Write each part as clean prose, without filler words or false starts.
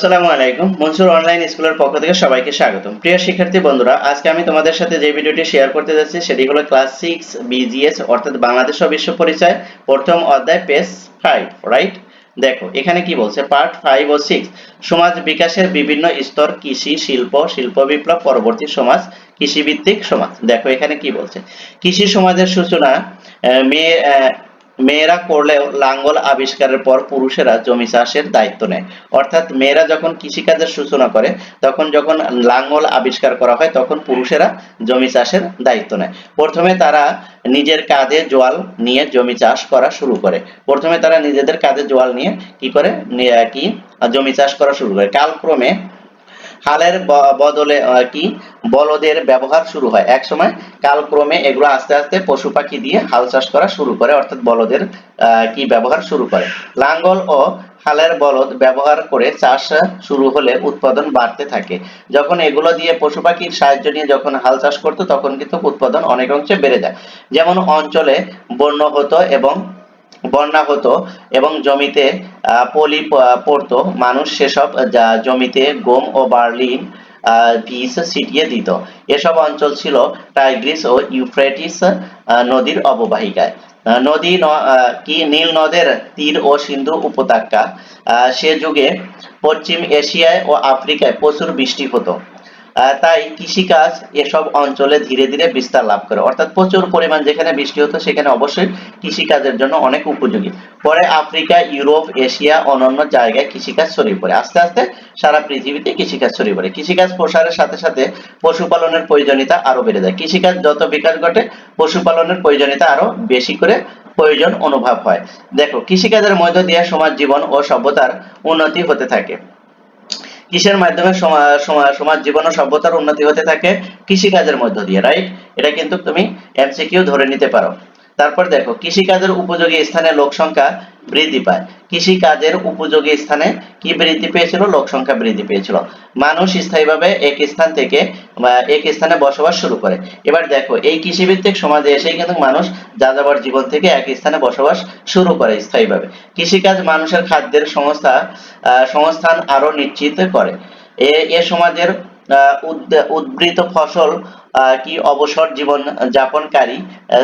আসসালামু আলাইকুম। মনসুর অনলাইন স্কুলের পক্ষ থেকে সবাইকে স্বাগতম। প্রিয় শিক্ষার্থী বন্ধুরা, আজকে আমি তোমাদের সাথে যে ভিডিওটি শেয়ার করতে যাচ্ছি সেটি হলো ক্লাস 6 বিজিএস অর্থাৎ বাংলাদেশ ও বিশ্ব পরিচয় প্রথম অধ্যায় পেজ 5, রাইট? দেখো এখানে কি বলছে, পার্ট 5 ও 6 সমাজ বিকাশের বিভিন্ন স্তর, কৃষি, শিল্প, শিল্প বিপ্লব, পরবর্তী সমাজ, কৃষিভিত্তিক সমাজ। দেখো এখানে কি বলছে, কৃষি সমাজের সূচনা মেয়ে মেয়েরা করলেও লাঙ্গল আবিষ্কারের পর পুরুষেরা জমি চাষের দায়িত্ব নেয়। অর্থাৎ মেয়েরা যখন কৃষিকাজের সূচনা করে তখন যখন লাঙ্গল আবিষ্কার করা হয় তখন পুরুষেরা জমি চাষের দায়িত্ব নেয়। প্রথমে তারা নিজের কাঁধে জোয়াল নিয়ে জমি চাষ করা শুরু করে। প্রথমে তারা নিজেদের কাঁধে জোয়াল নিয়ে জমি চাষ করা শুরু করে। কালক্রমে হালের বদলে বলদের ব্যবহার শুরু হয়। এক সময় কালক্রমে এগুলো আস্তে আস্তে পশু পাখি দিয়ে হাল চাষ করা শুরু করে, অর্থাৎ বলদের ব্যবহার শুরু করে। লাঙ্গল ও হালের বলদ ব্যবহার করে চাষ শুরু হলে উৎপাদন বাড়তে থাকে। যখন এগুলো দিয়ে পশু পাখির সাহায্য নিয়ে যখন হাল চাষ করতো তখন কিন্তু উৎপাদন অনেক অংশে বেড়ে যায়। যেমন অঞ্চলে বন্যা হতো এবং জমিতে পলি পড়তো, মানুষ সেসব জমিতে গম ও বার্লি বীজ ছিটিয়ে দিত। এসব অঞ্চল ছিল টাইগ্রিস ও ইউফ্রেটিস নদীর অববাহিকায়। নীল নদের তীর ও সিন্ধু উপত্যকা। সে যুগে পশ্চিম এশিয়ায় ও আফ্রিকায় প্রচুর বৃষ্টি হতো। তাই কৃষিকাজ এসব অঞ্চলে ধীরে ধীরে বিস্তার লাভ করে। অর্থাৎ প্রচুর পরিমাণ যেখানে বৃষ্টি হতো সেখানে অবশ্যই কৃষিকাজের জন্য অনেক উপযোগী। পরে আফ্রিকা, ইউরোপ, এশিয়া অন্যান্য জায়গায় কৃষিকাজ ছড়িয়ে পড়ে। আস্তে আস্তে সারা পৃথিবীতে কৃষিকাজ ছড়িয়ে পড়ে। কৃষিকাজ প্রসারের সাথে সাথে পশুপালনের প্রয়োজনীয়তা আরো বেড়ে যায়। কৃষিকাজ যত বিকাশ ঘটে পশুপালনের প্রয়োজনীয়তা আরো বেশি করে প্রয়োজন অনুভব হয়। দেখো কৃষিকাজের মধ্য দিয়ে সমাজ জীবন ও সভ্যতার উন্নতি হতে থাকে। কিসের মাধ্যমে সমাজ জীবন ও সভ্যতার উন্নতি হতে থাকে? কৃষিকাজের মধ্য দিয়ে, রাইট? এটা কিন্তু তুমি এমসিকিউ ধরে নিতে পারো। তারপর দেখো কৃষিকাজের উপযোগী স্থানে লোক সংখ্যা বৃদ্ধি পায়। কৃষিকাজের উপযোগী স্থানে কি বৃদ্ধি পেয়েছিল? লোক সংখ্যা বৃদ্ধি পেয়েছিল। মানুষ স্থায়ীভাবে এক স্থানে বসবাস শুরু করে। এবার দেখো এই কৃষিভিত্তিক সমাজে এসেই কিন্তু মানুষ যাযাবর জীবন থেকে এক স্থানে বসবাস শুরু করে স্থায়ীভাবে। কৃষিকাজ মানুষের খাদ্যের সংস্থান আরো নিশ্চিত করে। এ সমাজের উদ্বৃত্ত ফসল অবসর জীবন যাপনকারী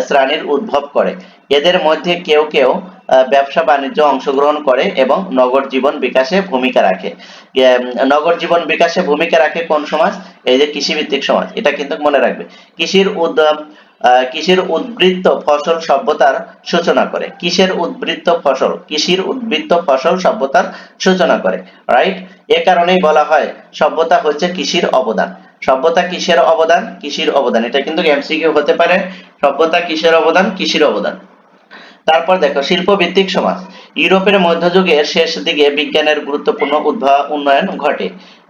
শ্রেণীর উদ্ভব করে। এদের মধ্যে কেউ কেউ ব্যবসা বাণিজ্য অংশগ্রহণ করে এবং নগর জীবন বিকাশে ভূমিকা রাখে। নগর জীবন বিকাশে ভূমিকা রাখে কোন সমাজ? এই যে কৃষিভিত্তিক সমাজ। এটা কিন্তু মনে রাখবে। কৃষির উদ্বৃত্ত ফসল সভ্যতার সূচনা করে। কৃষির উদ্বৃত্ত ফসল সভ্যতার সূচনা করে, রাইট? এ কারণেই বলা হয় সভ্যতা হচ্ছে কৃষির অবদান। সভ্যতা কিসের অবদান? কৃষির অবদান। এটা কিন্তু এমসিকিউ হতে পারে। সভ্যতা কিসের অবদান? কৃষির অবদান। তারপর দেখো শিল্প ভিত্তিক সমাজ। ইউরোপের মধ্যযুগের শেষ দিকে বিজ্ঞানের গুরুত্বপূর্ণ উন্নয়ন ঘটে।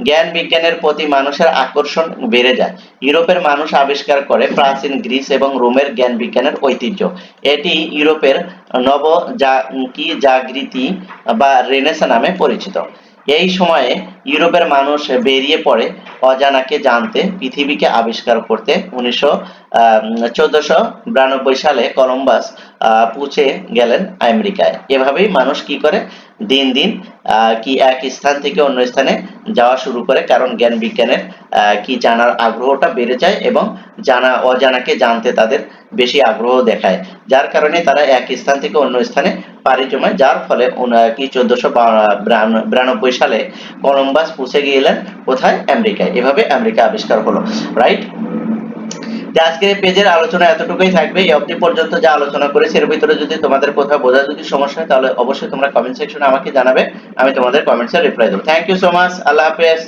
জ্ঞান বিজ্ঞানের প্রতি মানুষের আকর্ষণ বেড়ে যায়। ইউরোপের মানুষ আবিষ্কার করে প্রাচীন গ্রিস এবং রোমের জ্ঞান বিজ্ঞানের ঐতিহ্য। এটি ইউরোপের জাগৃতি বা রেনেসাঁ নামে পরিচিত। এই সময়ে ইউরোপের মানুষ বেরিয়ে পড়ে অজানাকে জানতে, পৃথিবীকে আবিষ্কার করতে। 1492 সালে কলম্বাস পৌঁছে গেলেন আমেরিকায়। এভাবেই মানুষ কি করে দিন দিন এক স্থান থেকে অন্য স্থানে যাওয়া শুরু করে, কারণ জ্ঞান বিজ্ঞানের জানার আগ্রহটা বেড়ে যায় এবং অজানাকে জানতে তাদের বেশি আগ্রহ দেখায়, যার কারণে তারা এক স্থান থেকে অন্য স্থানে পাড়ি জমায়। যার ফলে 1492 সালে কলম্বাস পৌঁছে গেলেন কোথায়? আমেরিকায়। এভাবে আমেরিকা আবিষ্কার হলো, রাইট? আজকের এই পেজের আলোচনা এতটুকুই থাকবে। এই অবধি পর্যন্ত যা আলোচনা করেছি এর ভিতরে যদি তোমাদের কোথাও বোঝা যদি সমস্যা হয় তাহলে অবশ্যই তোমরা কমেন্ট সেকশনে আমাকে জানাবে। আমি তোমাদের কমেন্টসে রিপ্লাই দেবো। Thank you so much. আল্লাহ হাফেজ।